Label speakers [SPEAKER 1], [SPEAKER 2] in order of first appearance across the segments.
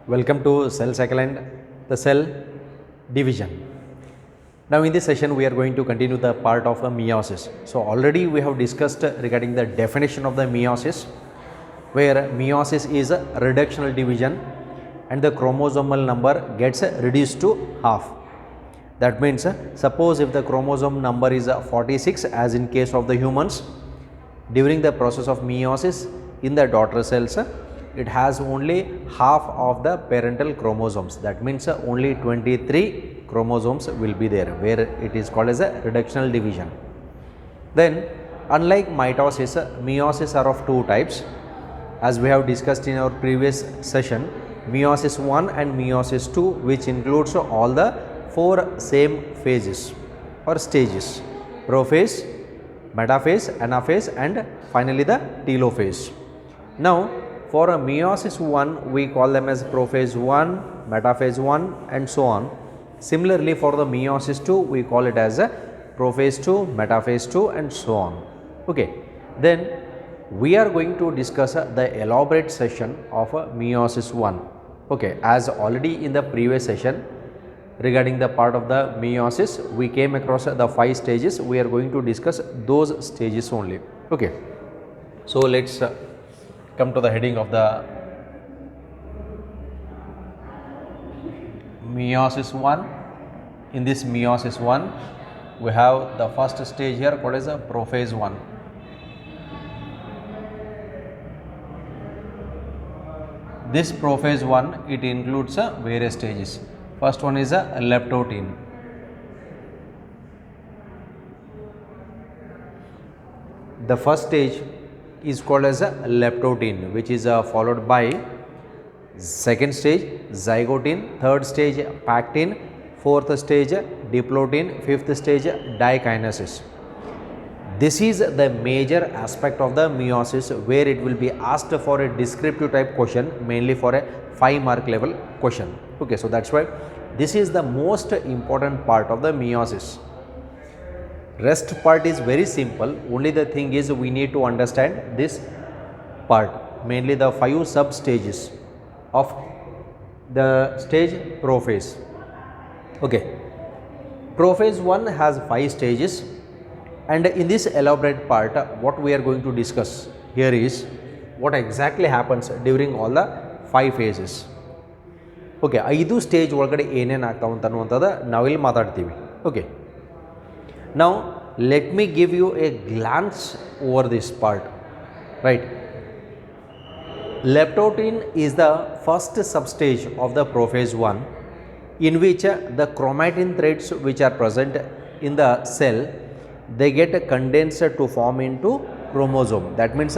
[SPEAKER 1] Welcome to cell cycle and the cell division. Now in this session we are going to continue the part of meiosis. So already we have discussed regarding the definition of the meiosis, where meiosis is a reductional division and the chromosomal number gets reduced to half. That means suppose if the chromosome number is 46 as in case of the humans, during the process of meiosis in the daughter cells it has only half of the parental chromosomes. That means only 23 chromosomes will be there, where it is called as a reductional division. Then unlike mitosis, meiosis are of two types, as we have discussed in our previous session, meiosis 1 and meiosis 2, which includes all the four same phases or stages: prophase, metaphase, anaphase and finally the telophase. Now for a meiosis 1 we call them as prophase 1, metaphase 1 and so on. Similarly for the meiosis 2 we call it as a prophase 2, metaphase 2 and so on. Okay, then we are going to discuss the elaborate session of meiosis 1. Okay, as already in the previous session regarding the part of the meiosis we came across the 5 stages. We are going to discuss those stages only. Okay, so let's come to the heading of the meiosis 1. In this meiosis 1 we have the first stage here called as a prophase 1. This prophase 1 it includes various stages. First one is a leptotin. The first stage is called as a leptotin, which is followed by second stage zygotin, third stage pactin, fourth stage diplotin, fifth stage dikinesis. This is the major aspect of the meiosis, where it will be asked for a descriptive type question, mainly for a 5-mark level question. Okay, so that's why this is the most important part of the meiosis. Rest part is very simple, only the thing is we need to understand this part, mainly the 5 sub stages of the stage prophase. Okay, prophase 1 has 5 stages, and in this elaborate part what we are going to discuss here is what exactly happens during all the 5 phases. Okay, 5 stage ಒಳಗಡೆ ಏನೇನು ಆಗ್ತಾವ ಅಂತ ಅನ್ನುವಂಥದ್ದು ನಾವಿಲ್ಲಿ ಮಾತಾಡ್ತೀವಿ. Okay, now let me give you a glance over this part. Right, leptotin is the first substage of the prophase 1, in which the chromatin threads which are present in the cell, they get condensed to form into chromosome. That means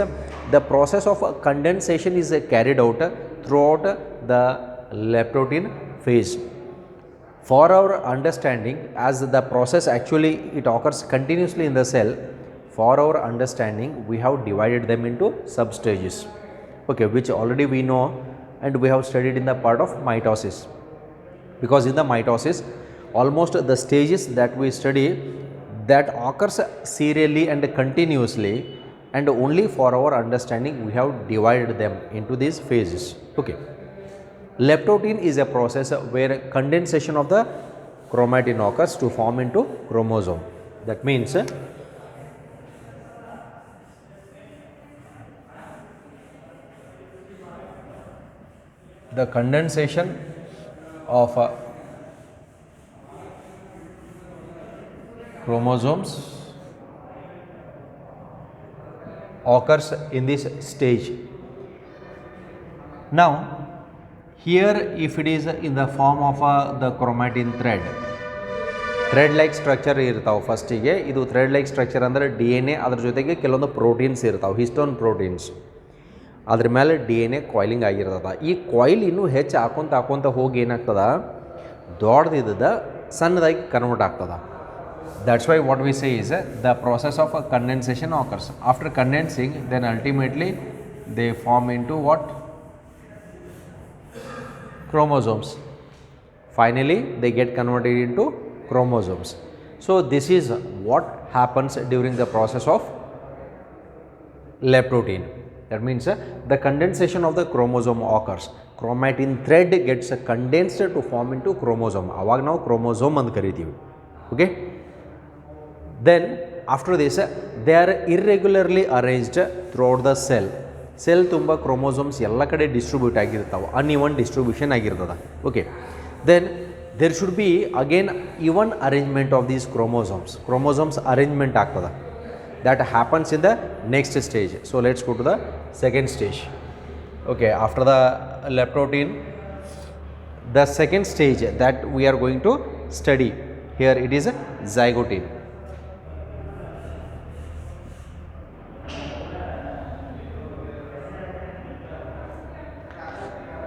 [SPEAKER 1] the process of condensation is carried out throughout the leptotin phase. For our understanding, as the process actually it occurs continuously in the cell, for our understanding we have divided them into sub stages. Okay, which already we know and we have studied in the part of mitosis, because in the mitosis almost the stages that we study that occurs serially and continuously, and only for our understanding we have divided them into these phases. Okay, leptotin is a process where condensation of the chromatin occurs to form into chromosome. That means the condensation of chromosomes occurs in this stage. Now here if it is in the form of the chromatin thread like structure irtav, first ige idu thread like structure andre DNA, adar jotege kelondu proteins irtav, histone proteins, adar mele DNA coiling ಆಗಿರ್ತದ. ಈ coil ಇನ್ನೂ ಹೆಚ್ಚು ಹಾಕೊಂತ ಹೋಗಿ ಏನಾಗ್ತದ, ದೊಡ್ಡದಿದ್ದದ ಸಣ್ಣದಾಗಿ convert ಆಗ್ತದ. That's why what we say is the process of condensation occurs. After condensing, then ultimately they form into what? Chromosomes. Finally they get converted into chromosomes. So this is what happens during the process of leptotin. That means the condensation of the chromosome occurs. Chromatin thread gets condensed to form into chromosome. ಅವಾಗ ನಾವು chromosome ಅಂತ ಕರಿತೀವಿ. Okay. Then after this they are irregularly arranged throughout the cell. Cell ತುಂಬ chromosomes ಎಲ್ಲ ಕಡೆ distribute ಆಗಿರ್ತಾವೆ, uneven distribution ಆಗಿರ್ತದೆ. Okay, then there should be again even arrangement of these chromosomes arrangement ಆಗ್ತದೆ. That happens in the next stage. So let's go to the second stage. Okay, after the leptotene, the second stage that we are going to study here it is zygote.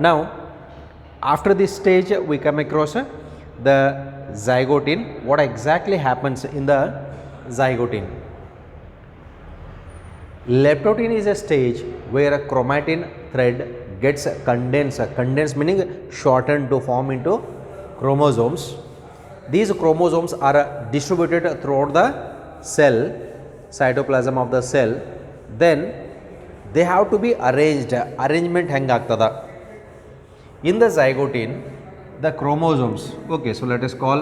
[SPEAKER 1] Now after this stage we come across the zygote. What exactly happens in the zygote? Leptotin is a stage where a chromatin thread gets condensed meaning shortened to form into chromosomes. These chromosomes are distributed throughout the cell, cytoplasm of the cell. Then they have to be arranged. Arrangement hang agtada. In the zygote, the chromosomes, okay, so let us call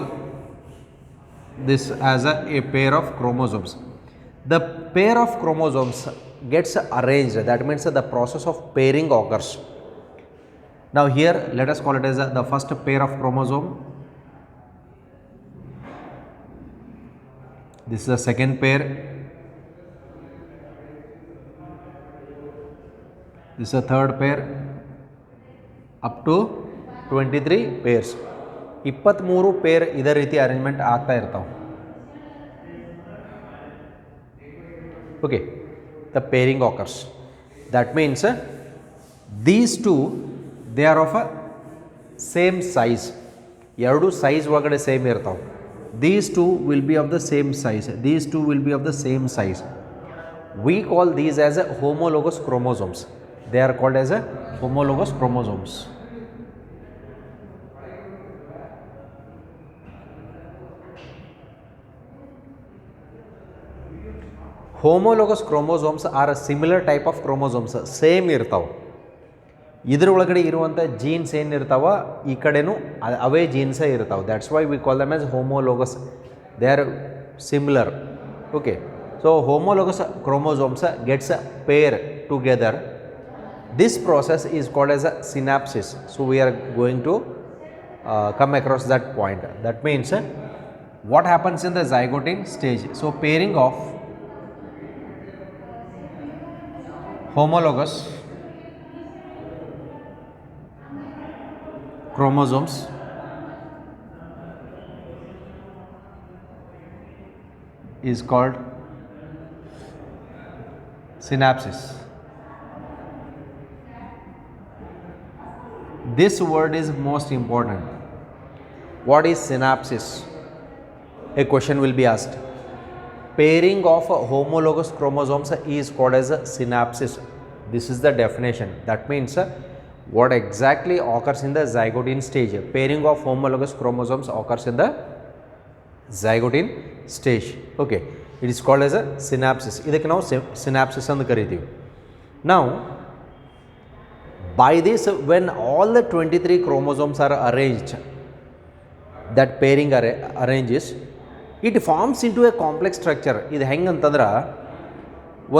[SPEAKER 1] this as a pair of chromosomes. The pair of chromosomes gets arranged, that means the process of pairing occurs. Now here let us call it as the first pair of chromosome. This is the second pair. This is the third pair. Up to 23 pairs. 23 pair ಇದೇ ರೀತಿ arrangement ಆಗ್ತಾ ಇರ್ತಾವೆ. Okay, the pairing occurs. That means these two they are of a same size. ಎರಡು size ಒಳಗಡೆ same ಇರ್ತಾವೆ. These two will be of the same size. These two will be of the same size. We call these as a homologous chromosomes. They are called as a homologous chromosomes. Homologous chromosomes are a similar type of chromosomes. Same irtav. Idra ಒಳಗಡೆ ಇರುವಂತ jeans ಏನು ಇರ್ತಾವ ಈ ಕಡೆನೂ ಅವೇ jeans ಇರ್ತಾವ. That's why we call them as homologous. They are similar. Okay. So homologous chromosomes gets a pair together. This process is called as a synapsis. So we are going to come across that point. That means what happens in the zygote stage? So pairing of homologous chromosomes is called synapsis. This word is most important. What is synapsis? A question will be asked. Pairing of homologous chromosomes is called as a synapsis. This is the definition. That means what exactly occurs in the zygote stage. Pairing of homologous chromosomes occurs in the zygote stage. Okay, it is called as a synapsis. ಇದಕ್ಕೆ ನಾವು synapsis ಅಂತ ಕರಿತೀವಿ. Now by this, when all the 23 chromosomes are arranged, that pairing arranges, it forms into a complex structure. ಇದು ಹೆಂಗೆ ಅಂತಂದ್ರೆ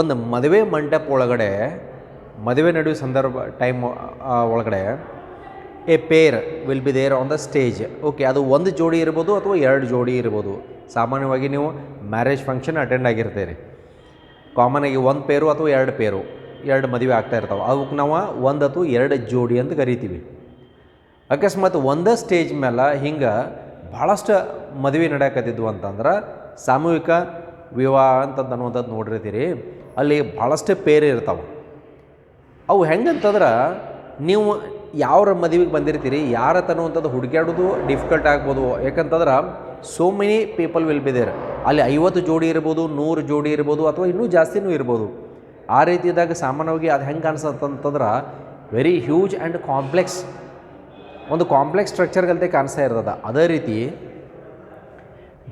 [SPEAKER 1] ಒಂದು ಮದುವೆ ಮಂಟಪ ಒಳಗಡೆ ಮದುವೆ ನಡೆಯುವ ಸಂದರ್ಭ ಟೈಮ್ ಒಳಗಡೆ a pair will be there on the stage. Okay, ಅದು ಒಂದು ಜೋಡಿ ಇರ್ಬೋದು ಅಥವಾ ಎರಡು ಜೋಡಿ ಇರ್ಬೋದು. ಸಾಮಾನ್ಯವಾಗಿ ನೀವು ಮ್ಯಾರೇಜ್ ಫಂಕ್ಷನ್ ಅಟೆಂಡ್ ಆಗಿರ್ತೀರಿ. ಕಾಮನ್ ಆಗಿ ಒಂದು ಪೇರು ಅಥವಾ ಎರಡು ಪೇರು, ಎರಡು ಮದುವೆ ಆಗ್ತಾ ಇರ್ತಾವೆ. ಅವಕ್ಕೆ ನಾವು ಒಂದು ಅಥವಾ ಎರಡು ಜೋಡಿ ಅಂತ ಕರಿತೀವಿ. ಅಕಸ್ಮಾತ್ ಒಂದೇ ಸ್ಟೇಜ್ ಮೇಲೆ ಹಿಂಗೆ ಭಾಳಷ್ಟು ಮದುವೆ ನಡೆಯಕತ್ತಿದ್ವು ಅಂತಂದ್ರೆ ಸಾಮೂಹಿಕ ವಿವಾಹ ಅಂತಂದು ಅನ್ನುವಂಥದ್ದು ನೋಡಿರ್ತೀರಿ. ಅಲ್ಲಿ ಭಾಳಷ್ಟು ಪೇರು ಇರ್ತಾವೆ. ಅವು ಹೆಂಗಂತಂದ್ರೆ ನೀವು ಯಾವ್ರ ಮದುವೆಗೆ ಬಂದಿರ್ತೀರಿ ಯಾರ ತನ್ನುವಂಥದ್ದು ಹುಡುಕ್ಯಾಡೋದು ಡಿಫಿಕಲ್ಟ್ ಆಗ್ಬೋದು. ಯಾಕಂತಂದ್ರೆ so many people will be there. ಅಲ್ಲಿ 50 ಜೋಡಿ ಇರ್ಬೋದು, 100 ಜೋಡಿ ಇರ್ಬೋದು, ಅಥವಾ ಇನ್ನೂ ಜಾಸ್ತಿನೂ ಇರ್ಬೋದು. ಆ ರೀತಿಯಾದಾಗ ಸಾಮಾನ್ಯವಾಗಿ ಅದು ಹೆಂಗೆ ಕಾಣಿಸ್ತಂತಂದ್ರೆ ವೆರಿ ಹ್ಯೂಜ್ ಆ್ಯಂಡ್ ಕಾಂಪ್ಲೆಕ್ಸ್, ಒಂದು ಕಾಂಪ್ಲೆಕ್ಸ್ ಸ್ಟ್ರಕ್ಚರ್ಗಂತೆ ಕಾಣಿಸ್ತಾ ಇರ್ತದೆ. ಅದೇ ರೀತಿ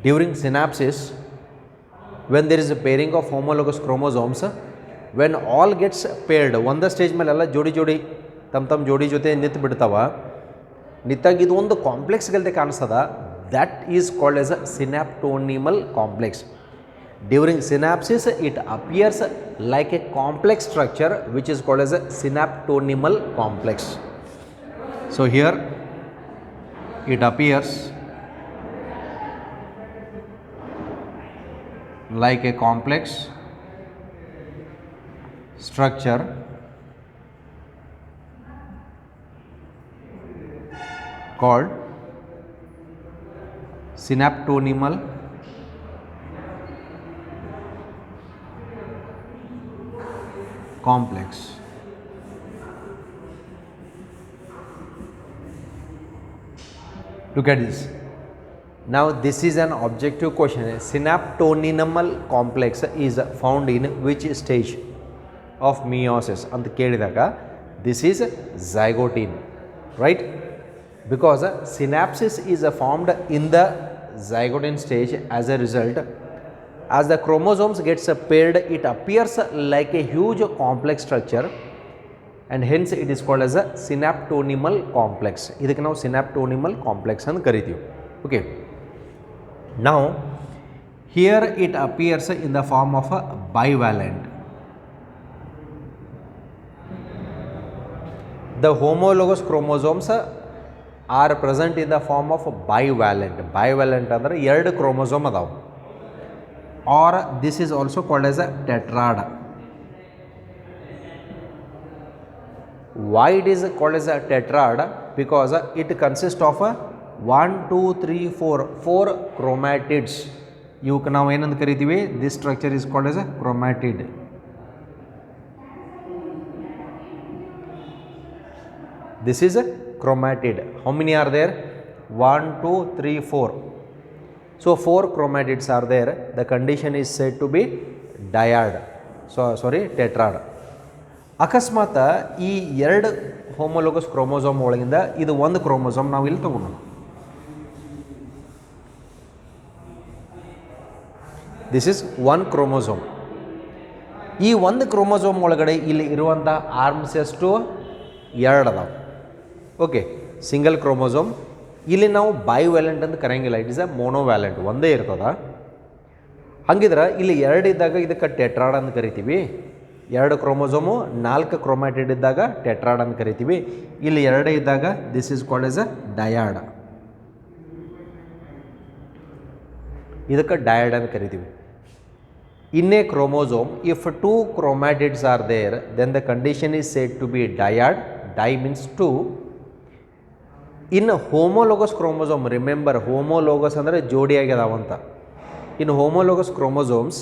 [SPEAKER 1] during synapsis when there is a pairing of homologous chromosomes, when all gets paired ಒಂದೇ ಸ್ಟೇಜ್ ಮೇಲೆಲ್ಲ ಜೋಡಿ ಜೋಡಿ ತಮ್ಮ ಜೋಡಿ ಜೊತೆ ನಿಂತು ಬಿಡ್ತಾವ, ನಿಂತಾಗ ಇದು ಒಂದು ಕಾಂಪ್ಲೆಕ್ಸ್ ಗಲ್ದೆ ಕಾಣಿಸ್ತದ, that is called as a synaptonemal complex. During synapsis it appears like a complex structure which is called as a synaptonemal complex. So here it appears like a complex structure called synaptonimal complex. Look at this. Now this is an objective question. Synaptonimal complex is found in which stage of meiosis ant kelidaga this is zygotine, right? Because synapsis is formed in the zygotine stage. As a result, as the chromosomes gets paired, it appears like a huge complex structure and hence it is called as a synaptonimal complex. ಇದಕ್ಕೆ ನಾವು synaptonimal complex ಅಂತ ಕರಿತೀವಿ. Okay. Now here it appears in the form of a bivalent. The homologous chromosomes are present in the form of bivalent. Bivalent ಅಂದರೆ ಎರಡು chromosome ಅದಾವು. Or this is also called as a tetrad. Why it is called as a tetrad? Because it consists of 1, 2, 3, 4 chromatids. ಇವಕ್ಕೆ ನಾವು ಏನಂತ ಕರಿತೀವಿ, this structure is called as a chromatid. This is a chromatid. How many are there? 1, 2, 3, 4. So 4 chromatids are there. The condition is said to be dyad. So sorry, tetrad. ಅಕಸ್ಮಾತ್ ಈ ಎರಡು homologous chromosome ಒಳಗಿಂದ ಇದು ಒಂದು chromosome ನಾವು ಇಲ್ಲಿ ತಗೊಂಡು, this is one chromosome. ಈ ಒಂದು ಕ್ರೋಮೋಸೋಮ್ ಒಳಗಡೆ ಇಲ್ಲಿ ಇರುವಂಥ ಆರ್ಮ್ಸ್ ಎಷ್ಟು? ಎರಡು ಅದಾವೆ. Okay, single chromosome. ಇಲ್ಲಿ ನಾವು ಬೈವ್ಯಾಲೆಂಟ್ ಅಂತ ಕರೆಯಂಗಿಲ್ಲ, ಇಟ್ ಇಸ್ ಅ ಮೋನೋವ್ಯಾಲೆಂಟ್, ಒಂದೇ ಇರ್ತದ. ಹಂಗಿದ್ರೆ ಇಲ್ಲಿ ಎರಡು ಇದ್ದಾಗ ಇದಕ್ಕೆ ಟೆಟ್ರಾಡ್ ಅಂತ ಕರಿತೀವಿ. ಎರಡು ಕ್ರೋಮೋಸೋಮು 4 ಕ್ರೋಮ್ಯಾಟಿಡ್ ಇದ್ದಾಗ ಟೆಟ್ರಾಡ್ ಅಂತ ಕರಿತೀವಿ. ಇಲ್ಲಿ ಎರಡೇ ಇದ್ದಾಗ ದಿಸ್ ಈಸ್ ಕಾಲ್ಡ್ ಎಸ್ ಅ ಡಯಾಡ್. ಇದಕ್ಕೆ ಡಯಾಡ್ ಅಂತ ಕರಿತೀವಿ. In a chromosome if 2 chromatids are there then the condition is said to be dyad. Di means 2. In homologous chromosome, remember homologous ಅಂದರೆ ಜೋಡಿಯಾಗಿದಾವಂತ. In homologous chromosomes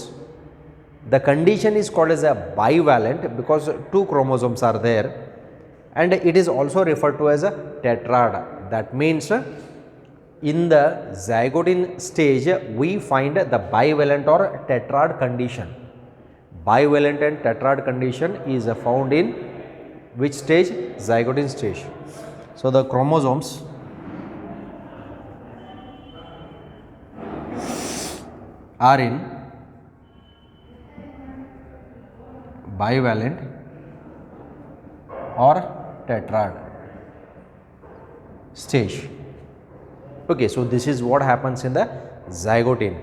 [SPEAKER 1] the condition is called as a bivalent because 2 chromosomes are there, and it is also referred to as a tetrad. That means in the zygotine stage we find the bivalent or tetrad condition. Bivalent and tetrad condition is found in which stage? Zygotine stage. So the chromosomes are in bivalent or tetrad stage. Okay, so this is what happens in the zygotine.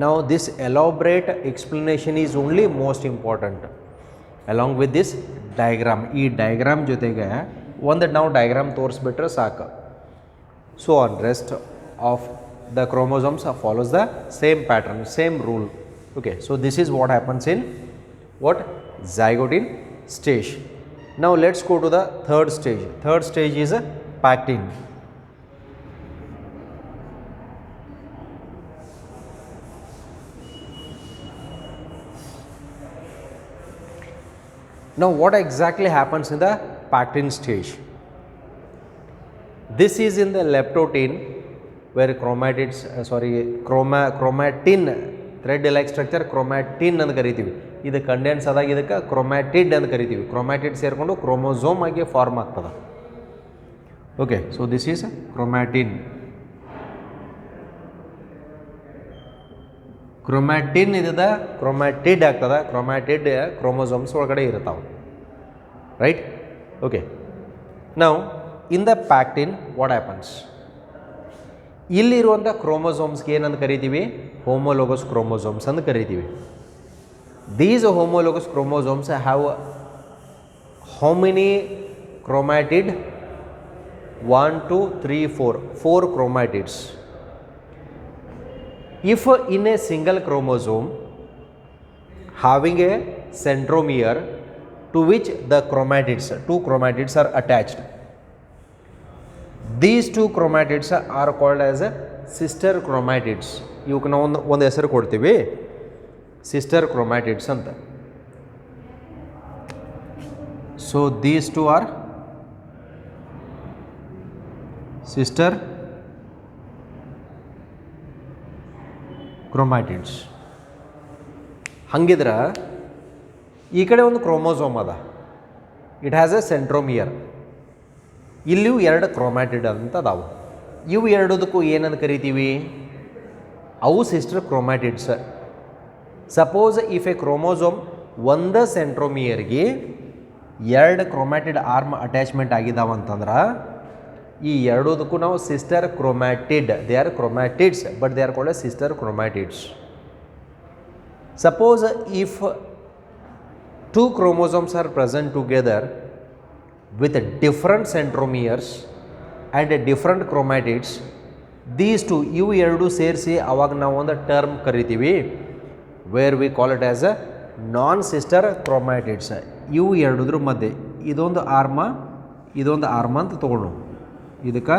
[SPEAKER 1] Now this elaborate explanation is only most important along with this diagram. ಈ diagram ಜೊತೆಗೆ ಒಂದು ನಾವು diagram ತೋರಿಸ್ಬಿಟ್ರೆ ಸಾಕು. So on rest of the chromosomes follows the same pattern, same rule. Okay, so this is what happens in what? Zygotine stage. Now let's go to the third stage. Third stage is a pactin. Now what exactly happens in the pactin stage? This is in the leptotin where chromatids chromatin thread like structure chromatin ಅಂತ ಕರಿತೀವಿ. ಇದು condense ಆದಾಗ ಇದಕ್ಕೆ ಕ್ರೋಮ್ಯಾಟಿಡ್ ಅಂತ ಕರಿತೀವಿ. ಕ್ರೋಮ್ಯಾಟಿಡ್ ಸೇರಿಕೊಂಡು chromosome ಆಗಿ form ಆಗ್ತದೆ. Okay, so this is chromatin. Chromatin ಇದ್ದದ ಕ್ರೊಮ್ಯಾಟಿಡ್ ಆಗ್ತದೆ, ಕ್ರೊಮ್ಯಾಟಿಡ್ ಕ್ರೋಮೋಸೋಮ್ಸ್ ಒಳಗಡೆ ಇರ್ತಾವೆ, ರೈಟ್. ಓಕೆ, ನಾವು in the pachytene what happens, ಇಲ್ಲಿರುವಂಥ ಕ್ರೋಮೋಸೋಮ್ಸ್ಗೆ ಏನಂತ ಕರಿತೀವಿ, ಹೋಮೋಲೋಗಸ್ ಕ್ರೋಮೋಸೋಮ್ಸ್ ಅಂತ ಕರಿತೀವಿ. These homologous chromosomes have how many chromatid, 1 2 3 4 chromatids. If in a single chromosome having a centromere to which the chromatids, 2 chromatids are attached, these 2 chromatids are called as sister chromatids. ಇವಕ್ಕೆ ನಾವು ಒಂದು ಹೆಸರು ಕೊಡ್ತೀವಿ, sister chromatids ಅಂತ. So these 2 are sister chromatids. ಹಂಗಿದ್ರೆ ಈ ಕಡೆ ಒಂದು ಕ್ರೋಮೋಸೋಮ್ ಅದ, ಇಟ್ ಹ್ಯಾಸ್ ಎ ಸೆಂಟ್ರೋಮಿಯರ್. ಇಲ್ಲಿಯೂ 2 ಕ್ರೊಮ್ಯಾಟಿಡ್ ಅಂತ ಅದಾವು. ಇವು ಎರಡದಕ್ಕೂ ಏನಂತ ಕರಿತೀವಿ, ಅವು sister chromatids. Suppose if A chromosome ಒಂದು ಸೆಂಟ್ರೋಮಿಯರ್ಗೆ 2 ಕ್ರೊಮ್ಯಾಟಿಡ್ ಆರ್ಮ್ ಅಟ್ಯಾಚ್ಮೆಂಟ್ ಆಗಿದ್ದಾವಂತಂದ್ರೆ ಈ ಎರಡದಕ್ಕೂ ನಾವು sister chromatid, they are chromatids but they are called A sister chromatids. Suppose if 2 chromosomes are present together with different centromeres and different chromatids, these 2 ಇವು ಎರಡು ಸೇರಿಸಿ ಅವಾಗ ನಾವು ಒಂದು term ಕರಿತೀವಿ, where we call it as a non sister chromatids. ಇವು ಎರಡದ್ರ ಮಧ್ಯೆ ಇದೊಂದು ಆರ್ಮ ಇದೊಂದು ಆರ್ಮ ಅಂತ ತೊಗೊಂಡು ಇದಕ್ಕೆ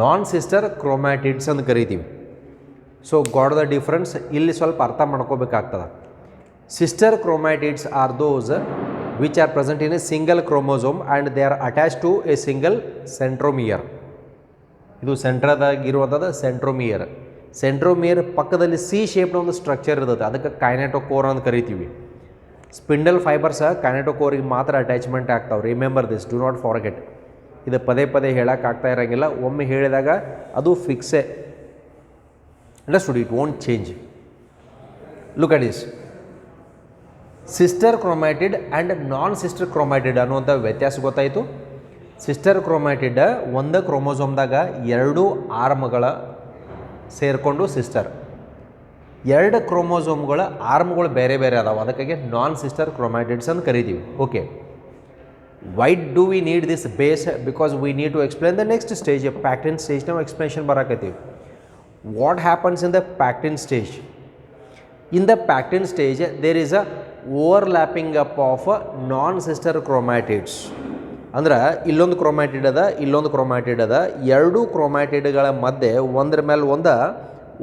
[SPEAKER 1] ನಾನ್ ಸಿಸ್ಟರ್ ಕ್ರೊಮ್ಯಾಟಿಡ್ಸ್ ಅಂತ ಕರಿತೀವಿ. ಸೊ ಗಾಟ್ ದ ಡಿಫ್ರೆನ್ಸ್ ಇಲ್ಲಿ ಸ್ವಲ್ಪ ಅರ್ಥ ಮಾಡ್ಕೋಬೇಕಾಗ್ತದೆ. Sister chromatids are those which are present in a single chromosome and they are attach to a single centromere. ಇದು ಸೆಂಟ್ರದಾಗಿರುವಂಥದ್ದು ಸೆಂಟ್ರೋಮಿಯರ್. ಸೆಂಟ್ರೋಮಿಯರ್ ಪಕ್ಕದಲ್ಲಿ ಸಿ ಶೇಪ್ನ ಒಂದು ಸ್ಟ್ರಕ್ಚರ್ ಇರ್ತದೆ, ಅದಕ್ಕೆ ಕೈನೆಟೋಕೋರ್ ಅಂತ ಕರಿತೀವಿ. ಸ್ಪಿಂಡಲ್ ಫೈಬರ್ಸ್ ಕೈನೆಟೋಕೋರಿಗೆ ಮಾತ್ರ ಅಟ್ಯಾಚ್ಮೆಂಟ್ ಆಗ್ತಾವೆ. Remember this, do not forget. ಇದು ಪದೇ ಪದೇ ಹೇಳೋಕ್ಕಾಗ್ತಾ ಇರೋಂಗಿಲ್ಲ, ಒಮ್ಮೆ ಹೇಳಿದಾಗ ಅದು ಫಿಕ್ಸೇ. Understood, it won't change. Look at this, sister chromatid and non sister chromatid ಅನ್ನುವಂಥ ವ್ಯತ್ಯಾಸ ಗೊತ್ತಾಯಿತು. ಸಿಸ್ಟರ್ ಕ್ರೊಮ್ಯಾಟಿಡ್ ಒಂದು ಕ್ರೋಮೋಸೋಮ್ದಾಗ 2 ಆರ್ಮ್ಗಳ ಸೇರಿಕೊಂಡು ಸಿಸ್ಟರ್, 2 ಕ್ರೋಮೋಸೋಮ್ಗಳ ಆರ್ಮ್ಗಳು ಬೇರೆ ಬೇರೆ ಅದಾವೆ, ಅದಕ್ಕಾಗಿ ನಾನ್ ಸಿಸ್ಟರ್ ಕ್ರೊಮ್ಯಾಟಿಡ್ಸ್ ಅಂತ ಕರಿತೀವಿ. Okay, why do we need this base? Because we need to explain the next stage, a pactin stage ನಾವು explanation ಬರಾಕತ್ತೀವಿ. What happens in the pactin stage? In the pactin stage there is a overlapping up of non-sister chromatids. ಅಂದ್ರೆ ಇಲ್ಲೊಂದು chromatid ಅದ, ಇಲ್ಲೊಂದು chromatid ಅದ, 2 ಕ್ರೊಮ್ಯಾಟಿಡ್ಗಳ ಮಧ್ಯೆ ಒಂದ್ರ ಮೇಲೆ ಒಂದು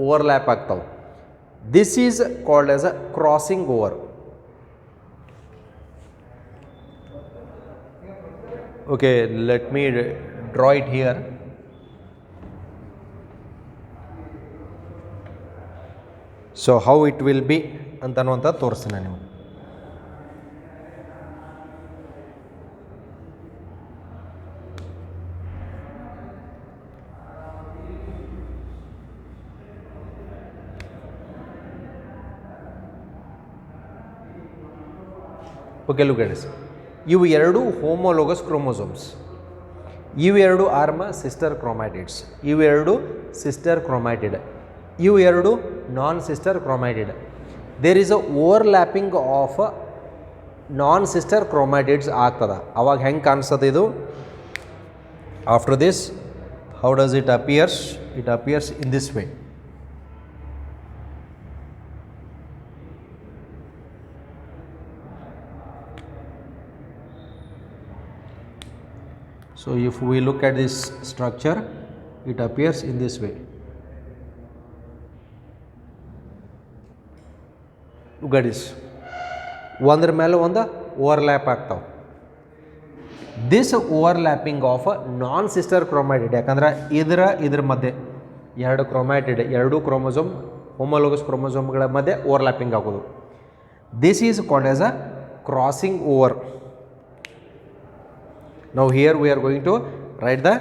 [SPEAKER 1] ಓವರ್ಲ್ಯಾಪ್ ಆಗ್ತಾವೆ. This is called as a crossing over. Okay, let me draw it here. So how it will be ಅಂತನ್ನುವಂಥ ತೋರಿಸ್ತೀನಿ ನೀವು. Okay, look at this. ಇವು 2 ಹೋಮೋಲೋಗಸ್ ಕ್ರೋಮೋಸೋಮ್ಸ್, ಇವು 2 ಆರ್ಮ ಸಿಸ್ಟರ್ ಕ್ರೊಮ್ಯಾಟಿಡ್ಸ್, ಇವು 2 ಸಿಸ್ಟರ್ ಕ್ರೊಮ್ಯಾಟಿಡ್, ಇವು 2 non sister chromatid. There is a overlapping of non sister chromatids ಆಗ್ತದೆ. ಅವಾಗ ಹೆಂಗೆ ಕಾಣಿಸ್ತದೆ ಇದು? After this how does it appears? It appears in this way. So if we look at this structure, it appears in this way. Look at this. ಒಂದ್ರ ಮೇಲೆ ಒಂದು overlap ಆಗ್ತಾವೆ. This overlapping of non sister chromatid, ಯಾಕಂದ್ರೆ ಇದ್ರ ಮಧ್ಯೆ 2 chromatid, 2 chromosome homologous ಕ್ರೋಮೋಸೋಮ್ಗಳ ಮಧ್ಯೆ overlapping ಆಗೋದು. This is called as a crossing over. Now here we are going to write the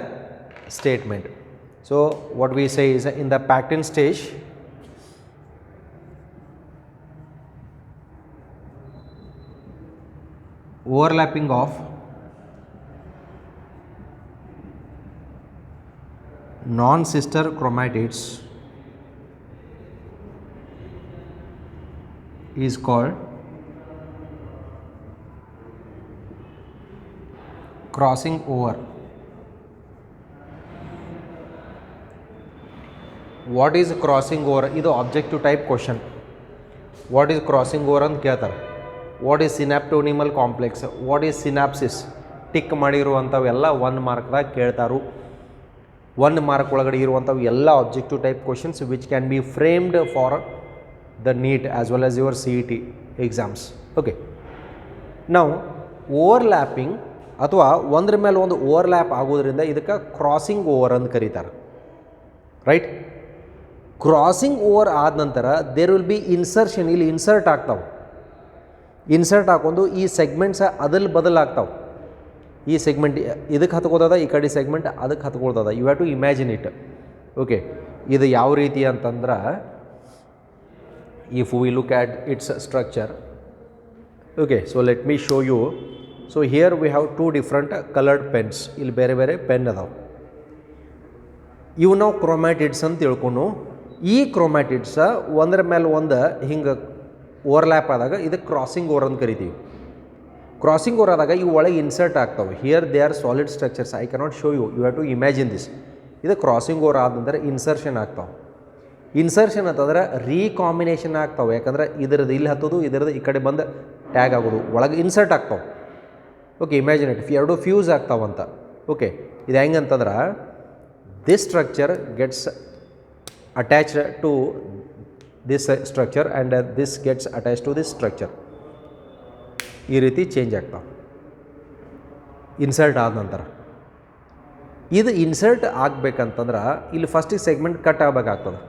[SPEAKER 1] statement. So what we say is in the pectin stage, overlapping of non-sister chromatids is called crossing over. What is crossing over? ಇದು objective type question. What is crossing over ಅಂತ ಕೇಳ್ತಾರೆ. What is synaptonymal complex? What is synapsis? Tick ಮಾಡಿರುವಂಥವೆಲ್ಲ 1 ಮಾರ್ಕ್ದಾಗ ಕೇಳ್ತಾರು. 1 mark ಒಳಗಡೆ ಇರುವಂಥವು ಎಲ್ಲ objective type questions which can be framed for the NEET as well as your CET exams. Okay. Now overlapping ಅಥವಾ ಒಂದ್ರ ಮೇಲೆ ಒಂದು ಓವರ್ಲ್ಯಾಪ್ ಆಗೋದ್ರಿಂದ ಇದಕ್ಕೆ ಕ್ರಾಸಿಂಗ್ ಓವರ್ ಅಂತ ಕರೀತಾರೆ, ರೈಟ್. ಕ್ರಾಸಿಂಗ್ ಓವರ್ ಆದ ನಂತರ ದೇರ್ ವಿಲ್ ಬಿ ಇನ್ಸರ್ಷನ್. ಇಲ್ಲಿ ಇನ್ಸರ್ಟ್ ಆಗ್ತಾವೆ. ಇನ್ಸರ್ಟ್ ಹಾಕೊಂಡು ಈ ಸೆಗ್ಮೆಂಟ್ಸ್ ಅದಲ್ ಬದಲಾಗ್ತಾವೆ. ಈ ಸೆಗ್ಮೆಂಟ್ ಇದಕ್ಕೆ ಹತ್ಕೋತದ, ಈ ಕಡೆ ಸೆಗ್ಮೆಂಟ್ ಅದಕ್ಕೆ ಹತ್ಕೊಳ್ತದ. You have to imagine it. Okay, ಇದು ಯಾವ ರೀತಿ ಅಂತಂದ್ರೆ, if we look at its structure. Okay, so let me show you. So here we have 2 different coloured pens. ಇಲ್ಲಿ ಬೇರೆ ಬೇರೆ ಪೆನ್ ಅದಾವೆ. ಇವು ನಾವು ಕ್ರೊಮ್ಯಾಟಿಡ್ಸ್ ಅಂತ ತಿಳ್ಕೊಂಡು, ಈ ಕ್ರೊಮ್ಯಾಟಿಡ್ಸ ಒಂದರ ಮೇಲೆ ಒಂದು ಹಿಂಗೆ ಓವರ್ಲ್ಯಾಪ್ ಆದಾಗ ಇದಕ್ಕೆ ಕ್ರಾಸಿಂಗ್ ಓವರ್ ಅಂತ ಕರಿತೀವಿ. ಕ್ರಾಸಿಂಗ್ ಓವರ್ ಆದಾಗ ಇವು ಒಳಗೆ ಇನ್ಸರ್ಟ್ ಆಗ್ತಾವೆ. Here they are solid structures. I cannot show you, you have to imagine this. ಇದು ಕ್ರಾಸಿಂಗ್ ಓವರ್ ಆದ ನಂತರ ಇನ್ಸರ್ಷನ್ ಆಗ್ತಾವೆ. ಇನ್ಸರ್ಷನ್ ಅಂತಂದ್ರೆ ರೀಕಾಂಬಿನೇಷನ್ ಆಗ್ತಾವೆ. ಯಾಕಂದ್ರೆ ಇದರದ್ದು ಇಲ್ಲಿ ಹತ್ತೋದು, ಇದರದ್ದು ಈ ಕಡೆ ಬಂದು ಟ್ಯಾಗ್ ಆಗೋದು, ಒಳಗೆ ಇನ್ಸರ್ಟ್ ಆಗ್ತಾವೆ. Okay, imagine it. ಎರಡು ಫ್ಯೂಸ್ ಆಗ್ತಾವಂತ. ಓಕೆ, ಇದು ಹೆಂಗೆ ಅಂತಂದ್ರೆ, this structure gets attached to this structure and this gets attach to this structure. ಈ ರೀತಿ ಚೇಂಜ್ ಆಗ್ತಾವೆ ಇನ್ಸರ್ಟ್ ಆದ ನಂತರ. ಇದು ಇನ್ಸರ್ಟ್ ಆಗಬೇಕಂತಂದ್ರೆ ಇಲ್ಲಿ ಫಸ್ಟಿಗೆ ಸೆಗ್ಮೆಂಟ್ ಕಟ್ ಆಗಬೇಕಾಗ್ತದೆ.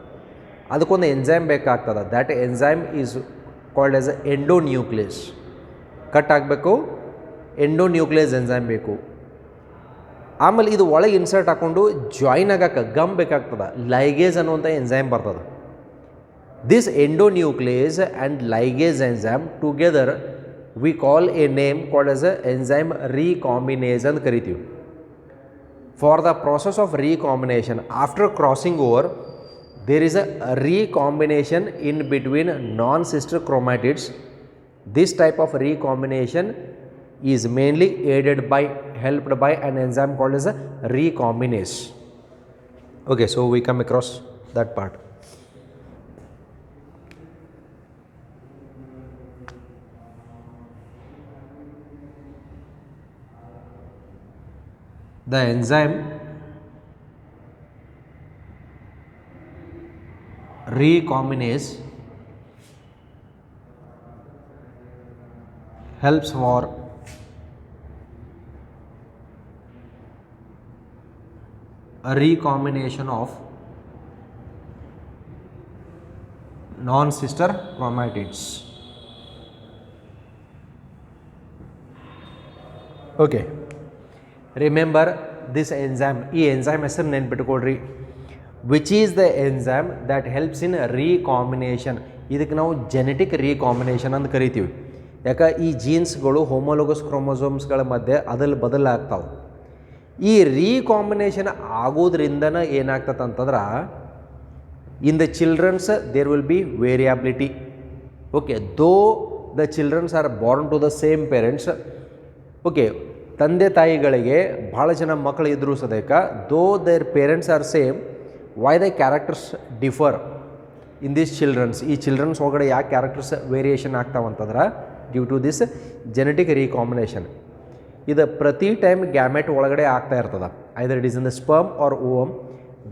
[SPEAKER 1] ಅದಕ್ಕೊಂದು ಎಂಜೈಮ್ ಬೇಕಾಗ್ತದೆ. That enzyme is called as a endonuclease. Cut ಆಗಬೇಕು, ಎಂಡೋನ್ಯೂಕ್ಲಿಯಸ್ ಎಂಜೈಮ್ ಬೇಕು. ಆಮೇಲೆ ಇದು ಒಳಗೆ ಇನ್ಸರ್ಟ್ ಹಾಕ್ಕೊಂಡು ಜಾಯಿನ್ ಆಗಕ್ಕೆ ಗಮ್ ಬೇಕಾಗ್ತದೆ. ಲೈಗೇಸ್ ಅನ್ನುವಂಥ ಎಂಜೈಮ್ ಬರ್ತದೆ. This endonuclease and ligase enzyme together we call a name called as a enzyme recombinase ಅಂತ ಕರಿತೀವಿ. For the process of recombination after crossing over, there is a recombination in between non-sister chromatids. This type of recombination is mainly helped by an enzyme called as a recombinase. Okay, so we come across that part. The enzyme recombinase helps for a recombination of non-sister chromatids. Okay, remember this enzyme. ಈ enzyme ಹೆಸರು ನೆನ್ಪಿಟ್ಕೊಳ್ರಿ. Which is the enzyme that helps in recombination. ಇದಕ್ಕೆ ನಾವು genetic recombination ಅಂತ ಕರಿತೀವಿ. ಯಾಕೆ ಈ ಜೀನ್ಸ್ಗಳು homologous ಕ್ರೋಮೋಸೋಮ್ಸ್ಗಳ ಮಧ್ಯೆ ಬದಲಾಗ್ತಾವೆ. ಈ ರೀಕಾಂಬಿನೇಷನ್ ಆಗೋದ್ರಿಂದನೇ ಏನಾಗ್ತದೆ ಅಂತಂದ್ರೆ, in the childrens there will be variability. Okay, though the childrens are born to the same parents. Okay, ತಂದೆ ತಾಯಿಗಳಿಗೆ ಭಾಳ ಜನ ಮಕ್ಕಳು ಇದ್ದರೂ ಸದೇಕ though their parents are same, why the characters differ in this childrens. ಈ ಚಿಲ್ಡ್ರನ್ಸ್ ಒಳಗಡೆ ಯಾಕೆ ಕ್ಯಾರೆಕ್ಟರ್ಸ್ ವೇರಿಯೇಷನ್ ಆಗ್ತಾವಂತಂದ್ರೆ due to this genetic recombination. ಇದು ಪ್ರತಿ ಟೈಮ್ ಗ್ಯಾಮೆಟ್ ಒಳಗಡೆ ಆಗ್ತಾ ಇರ್ತದೆ, either it is in the sperm or ovum.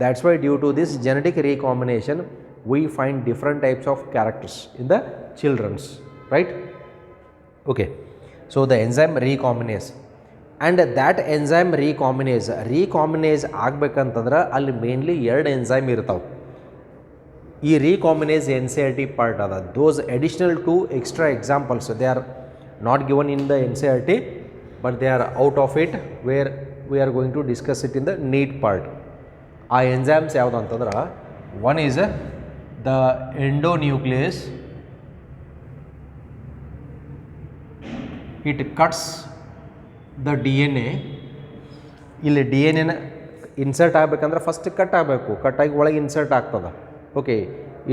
[SPEAKER 1] That's Y due to this genetic recombination we find different types of characters in the childrens, right? Okay, so the enzyme recombinase and that enzyme recombinase ಆಗಬೇಕಂತಂದ್ರೆ ಅಲ್ಲಿ mainly 2 enzyme ಇರ್ತಾವೆ. ಈ recombinase NCERT part ಅದ. Those additional 2 extra examples they are not given in the NCERT, but they are out of it, where we are going to discuss it in the NEET part. ಆ enzymes ಯಾವುದು ಅಂತಂದ್ರೆ, one is the endonuclease. It cuts the DNA. ಇಲ್ಲಿ DNA insert ಆಗಬೇಕಂದ್ರೆ first cut ಆಗಬೇಕು, ಕಟ್ಟಾಗಿ ಒಳಗೆ insert ಆಗ್ತದೆ. Okay,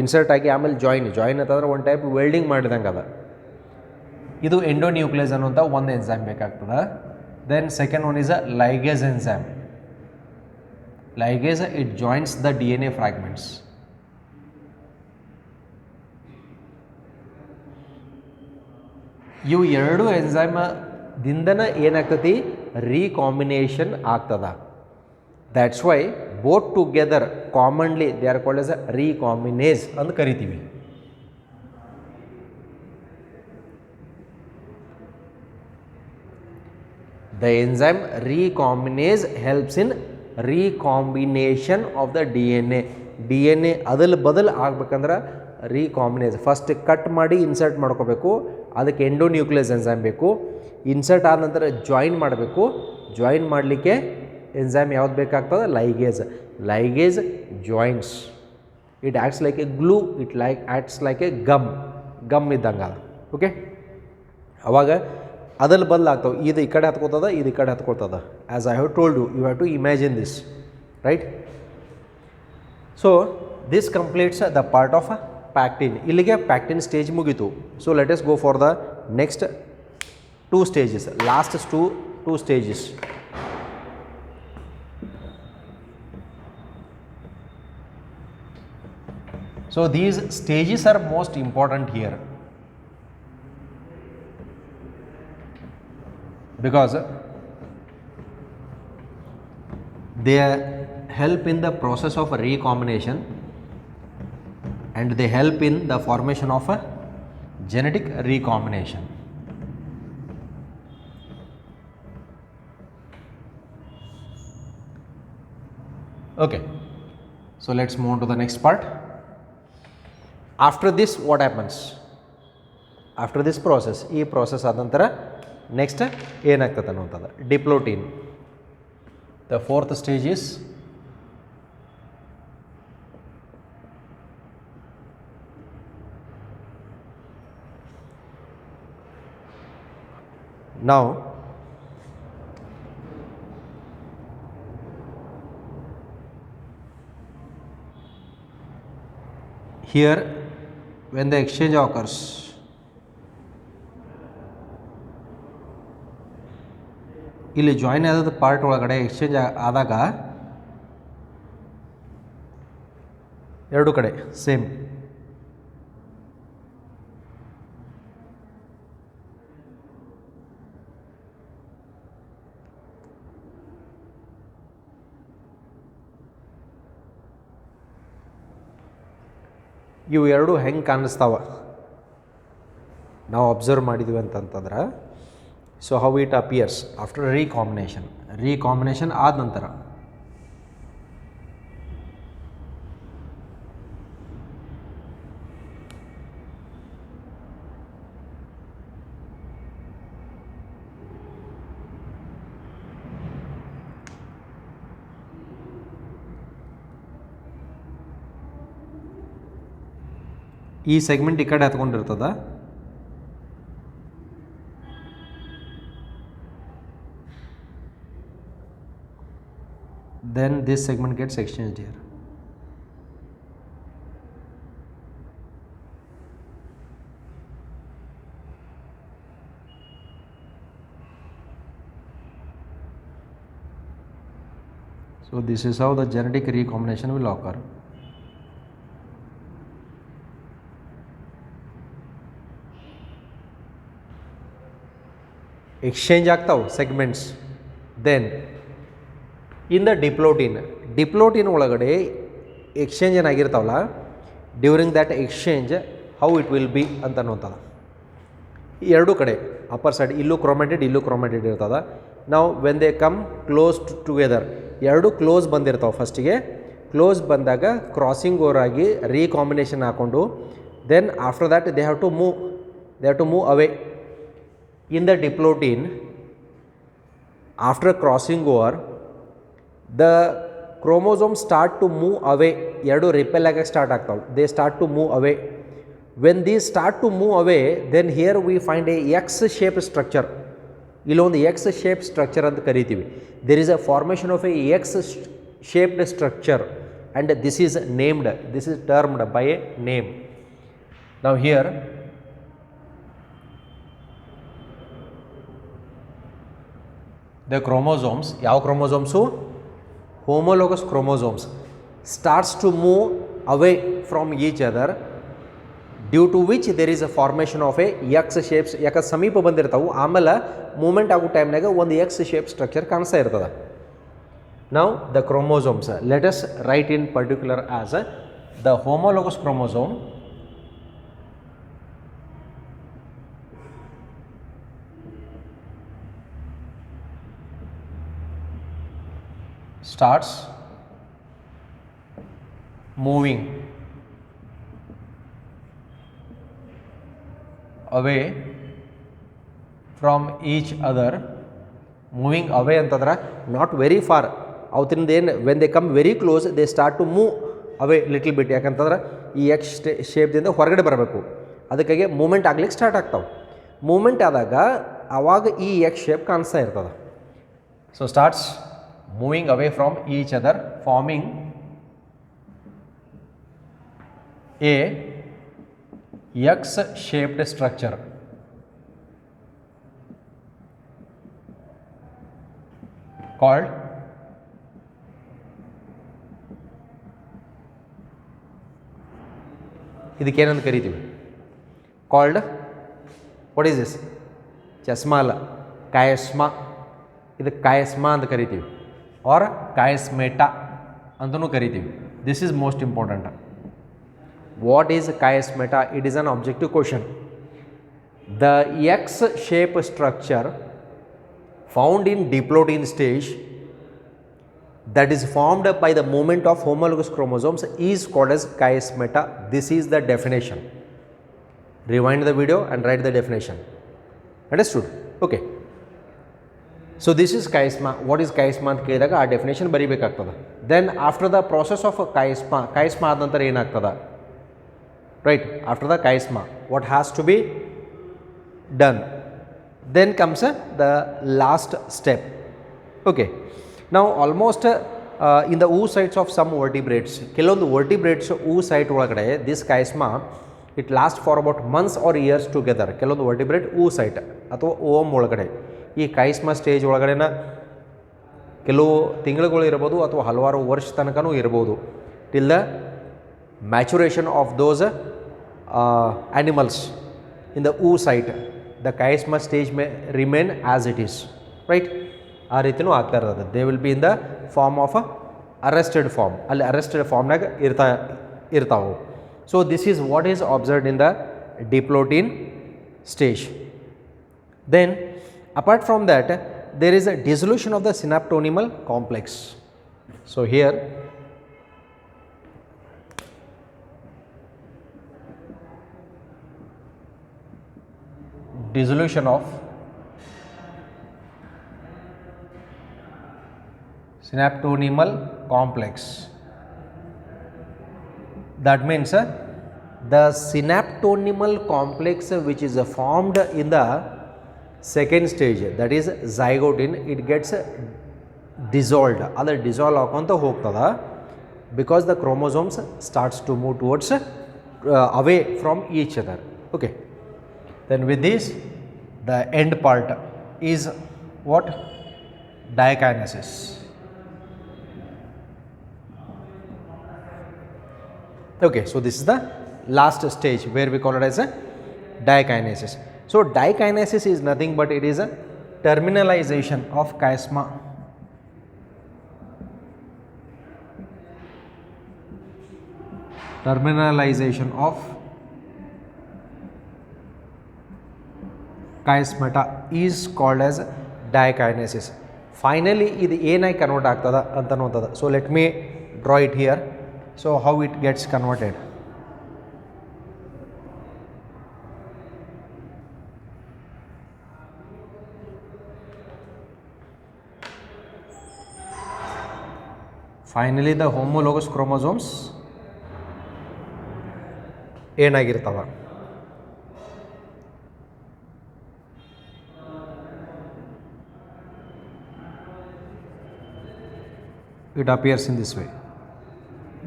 [SPEAKER 1] insert ಆಗಿ ಆಮೇಲೆ ಜಾಯಿನ್ ಅಂತಂದ್ರೆ ಒಂದು ಟೈಪ್ ವೆಲ್ಡಿಂಗ್ ಮಾಡಿದಂಗೆ ಅದ. ಇದು ಎಂಡೋನ್ಯೂಕ್ಲಿಯಸ್ ಅನ್ನುವಂಥ ಒಂದು ಎನ್ಸೈಮ್ ಬೇಕಾಗ್ತದೆ. Then second one is a ligase enzyme. Ligase it joins the DNA fragments. ಇವು ಎರಡು ಎನ್ಸೈಮ್ ದಿಂದನ ಏನಾಗ್ತತಿ, ರೀಕಾಂಬಿನೇಷನ್ ಆಗ್ತದ. That's why both together commonly they are called as a recombinase ಅಂತ ಕರಿತೀವಿ. The enzyme recombinase helps in recombination of the DNA ಅದಲ್ ಬದಲ್ ಆಗ್ಬೇಕಂದ್ರೆ ರೀಕಾಂಬಿನೇಸ್ ಫಸ್ಟ್ ಕಟ್ ಮಾಡಿ ಇನ್ಸರ್ಟ್ ಮಾಡ್ಕೋಬೇಕು. ಅದಕ್ಕೆ ಎಂಡೋನ್ಯೂಕ್ಲಿಯಸ್ ಎನ್ಸೈಮ್ ಬೇಕು. ಇನ್ಸರ್ಟ್ ಆದ ನಂತರ ಜಾಯಿನ್ ಮಾಡಬೇಕು. ಜಾಯಿನ್ ಮಾಡಲಿಕ್ಕೆ ಎನ್ಸೈಮ್ ಯಾವ್ದು ಬೇಕಾಗ್ತದೆ, ligase joints. It acts like a glue, acts like a gum ಇದ್ದಂಗೆ ಅದ. ಓಕೆ, ಅವಾಗ ಅದಲ್ಲಿ ಬದಲಾಗ್ತವೆ. ಇದು ಈ ಕಡೆ ಹತ್ಕೋತದ, ಇದು ಈ ಕಡೆ ಹತ್ಕೊಳ್ತದ. As I have told you have to imagine this, right? So this completes the part of pachytene. ಇಲ್ಲಿಗೆ ಪ್ಯಾಕ್ಟಿನ್ ಸ್ಟೇಜ್ ಮುಗೀತು. So let us go for the next 2 stages, last two stages. So these stages are most important here, because they help in the process of recombination and they help in the formation of a genetic recombination. Okay, so let's move on to the next part. After this what happens? After this process, ಈ process ಆದ ನಂತರ next ಏನಾಗ್ತದೆ ಅನ್ನೋಂಥದ್ದು ಡಿಪ್ಲೋಟೀನ್. The fourth stage is now here when the exchange occurs, ಇಲ್ಲಿ join ಆದ part ಒಳಗಡೆ exchange ಆದಾಗ ಎರಡು ಕಡೆ ಸೇಮ್ ಇವು ಎರಡು ಹೆಂಗೆ ಕಾಣಿಸ್ತಾವ ನಾವು ಅಬ್ಸರ್ವ್ ಮಾಡಿದ್ವಿ ಅಂತಂತಂದ್ರೆ, so how it appears after recombination ಆದ ನಂತರ ಈ ಸೆಗ್ಮೆಂಟ್ ಈ ಕಡೆ ಹತ್ಕೊಂಡಿರ್ತದ, then this segment gets exchanged here. So this is how the genetic recombination will occur. Exchange ಆಗ್ತಾವ segments. Then in the diplotene ಒಳಗಡೆ ಎಕ್ಸ್ಚೇಂಜ್ ಏನಾಗಿರ್ತಾವಲ್ಲ, during that exchange how it will be ಅಂತ ಅನ್ನೋಂಥದ್ದು ಎರಡೂ ಕಡೆ ಅಪ್ಪರ್ ಸೈಡ್ ಇಲ್ಲೂ chromatid ಇರ್ತದೆ. ನಾವು when they come close together, ಎರಡು ಕ್ಲೋಸ್ ಬಂದಿರ್ತಾವೆ, ಫಸ್ಟಿಗೆ ಕ್ಲೋಸ್ ಬಂದಾಗ ಕ್ರಾಸಿಂಗ್ ಓವರ್ ಆಗಿ ರೀಕಾಂಬಿನೇಷನ್ ಹಾಕ್ಕೊಂಡು then after that they have to move away in the diplotene. After crossing over the chromosome start to move away. ಎರಡು repel ಆಗಕ್ಕೆ start ಆಗ್ತಾವೆ. They start to move away. When these start to move away then here we find a X shape structure. ಇಲ್ಲೊಂದು X shape structure ಅಂತ ಕರಿತೀವಿ. There is a formation of a X shaped structure and this is named, this is termed by a name. Now here the chromosomes, yav chromosomes, homologous chromosomes starts to move away from each other, due to which there is a formation of a X shapes. ಯಾಕೆ ಸಮೀಪ ಬಂದಿರ್ತಾವು, ಆಮೇಲೆ moment ಆಗೋ ಟೈಮ್ನಾಗ ಒಂದು X shape structure ಕಾಣಿಸ್ತಾ ಇರ್ತದೆ. Now the chromosomes, let us write in particular as the homologous chromosome starts moving away from each other. Moving away ಅಂತಂದ್ರೆ not very far. ಅವತ್ತಿಂದ ಏನು when they come very close they start to move away little bit. ಯಾಕಂತಂದ್ರೆ ಈ X ಶೇಪ್ದಿಂದ ಹೊರಗಡೆ ಬರಬೇಕು, ಅದಕ್ಕಾಗಿ moment ಆಗ್ಲಿಕ್ಕೆ start ಆಗ್ತಾವೆ. ಮೂಮೆಂಟ್ ಆದಾಗ ಆವಾಗ ಈ ಎಕ್ಸ್ ಶೇಪ್ ಕಾಣಿಸ್ತಾ ಇರ್ತದೆ. So starts moving away from each other farming A X shaped structure called ಇದಕ್ಕೇನಂತ ಕರಿತೀವಿ, ಕಾಲ್ಡ್ ವಾಟ್ ಈಸ್ ದಿಸ್, ಚಸ್ಮಾ ಅಲ್ಲ, ಕಾಯಸ್ಮಾ. ಇದಕ್ಕೆ ಕಾಯಸ್ಮಾ ಅಂತ ಕರಿತೀವಿ, ಆರ್ ಕಾಯಸ್ಮೇಟಾ ಅಂತಲೂ ಕರಿತೀವಿ. This is most important. What is chiasmata? It is an objective question. The X shape structure found in diplotin stage that is formed by the movement of homologous chromosomes is called as chiasmata. This is the definition. Rewind the video and write the definition. Understood? Okay. So this is chiasma. What is chiasma ಅಂತ ಕೇಳಿದಾಗ ಆ definition ಬರೀಬೇಕಾಗ್ತದೆ. Then after the process of chiasma ಆದ ನಂತರ ಏನಾಗ್ತದೆ, right? After the chiasma what has to be done? Then comes the last step. Okay, now almost in the oocytes of some vertebrates, ಕೆಲವೊಂದು vertebrates oocyte ಒಳಗಡೆ this chiasma it lasts for about months or years together. ಕೆಲವೊಂದು vertebrate oocyte ಅಥವಾ ohm ಒಳಗಡೆ ಈ chiasma stage ಒಳಗಡೆನ ಕೆಲವು ತಿಂಗಳುಗಳು ಇರ್ಬೋದು ಅಥವಾ ಹಲವಾರು ವರ್ಷ ತನಕನೂ ಇರ್ಬೋದು. till the maturation of those animals in the oocyte, the chiasma stage may remain as it is, right? ಆ ರೀತಿಯೂ ಆಗ್ತಾ ಇರ್ತದೆ. They will be in the form of arrested form. ಅಲ್ಲಿ ಅರೆಸ್ಟೆಡ್ ಫಾರ್ಮ್ನಾಗ ಇರ್ತಾವೆ. So this is what is observed in the diplotene stage. Then apart from that there is a dissolution of the synaptonemal complex. So here dissolution of synaptonimal complex. That means the synaptonimal complex which is formed in the second stage, that is zygote, it gets dissolved. Other dissolve akonta hogtada because the chromosomes starts to move towards away from each other. Okay. Then with this the end part is what? Dikinesis. Okay, so this is the last stage where we call it as a dikinesis. So dikinesis is nothing but it is a terminalization of chiasma. Terminalization of chiasmata is called as dikinesis. Finally, ಇದು ಏನಾಗಿ convert ಆಗ್ತದ ಅಂತ ನೋಡ್ತದ. So let me draw it here. So how it gets converted? Finally the homologous chromosomes ಏನಾಗಿರ್ತಾವ, it appears in this way.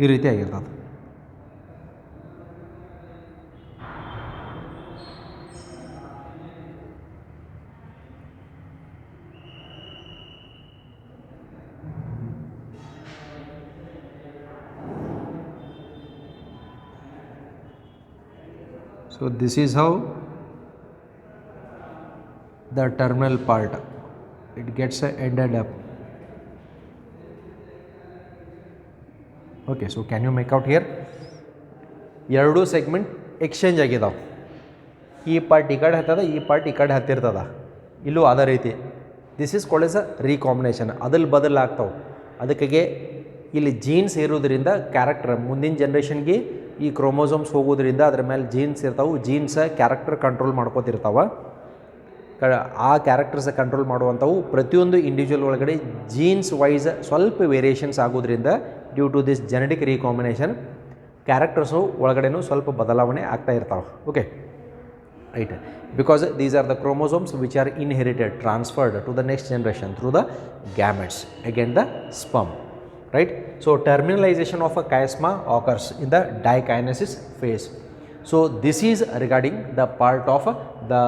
[SPEAKER 1] ಈ ರೀತಿ ಆಗಿರ್ತದೆ. So this is how the terminal part it gets ended up. Okay, so can you make out here? ಎರಡು segment exchange ಆಗಿದಾವೆ. ಈ part ಈ ಕಡೆ ಹತ್ತದ, ಈ ಪಾರ್ಟ್ ಈ ಕಡೆ ಹತ್ತಿರ್ತದ. ಇಲ್ಲೂ ಅದೇ ರೀತಿ this is called as a recombination. ಅದಲ್ಲಿ ಬದಲಾಗ್ತಾವೆ. ಅದಕ್ಕಾಗೆ ಇಲ್ಲಿ ಜೀನ್ಸ್ ಇರೋದ್ರಿಂದ ಕ್ಯಾರೆಕ್ಟರ್ ಮುಂದಿನ ಜನ್ರೇಷನ್ಗೆ ಈ ಕ್ರೋಮೋಸೋಮ್ಸ್ ಹೋಗೋದ್ರಿಂದ ಅದ್ರ ಮೇಲೆ ಜೀನ್ಸ್ ಇರ್ತಾವೆ. ಜೀನ್ಸ್ ಕ್ಯಾರೆಕ್ಟರ್ ಕಂಟ್ರೋಲ್ ಮಾಡ್ಕೋತಿರ್ತಾವೆ. ಆ ಕ್ಯಾರೆಕ್ಟರ್ಸ್ ಕಂಟ್ರೋಲ್ ಮಾಡುವಂಥವು ಪ್ರತಿಯೊಂದು ಇಂಡಿವಿಜುವಲ್ ಒಳಗಡೆ ಜೀನ್ಸ್ ವೈಸ್ ಸ್ವಲ್ಪ ವೇರಿಯೇಷನ್ಸ್ ಆಗೋದ್ರಿಂದ due to this genetic recombination characters ಒಳಗಡೆನೂ ಸ್ವಲ್ಪ ಬದಲಾವಣೆ ಆಗ್ತಾ ಇರ್ತಾವೆ. Okay, right. Because these are the chromosomes which are inherited, transferred to the next generation through the gametes again the sperm. Right. So terminalization of a chiasma occurs in the dikinesis phase. So this is regarding the part of the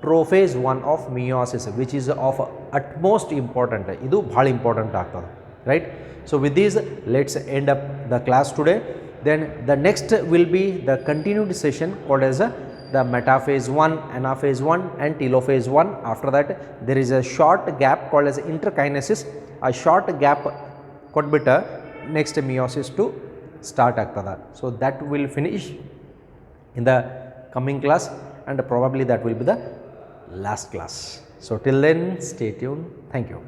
[SPEAKER 1] prophase 1 of meiosis, which is of utmost important. Idu bhal important ಆಗ್ತದೆ, right? So with this let's end up the class today. Then the next will be the continued session called as the metaphase 1, anaphase 1 and telophase 1. After that there is a short gap called as interkinesis. A short gap ಕೊಟ್ಬಿಟ್ಟು next meiosis to start ಆಗ್ತದೆ. So that will finish in the coming class and probably that will be the last class. So till then stay tune. Thank you.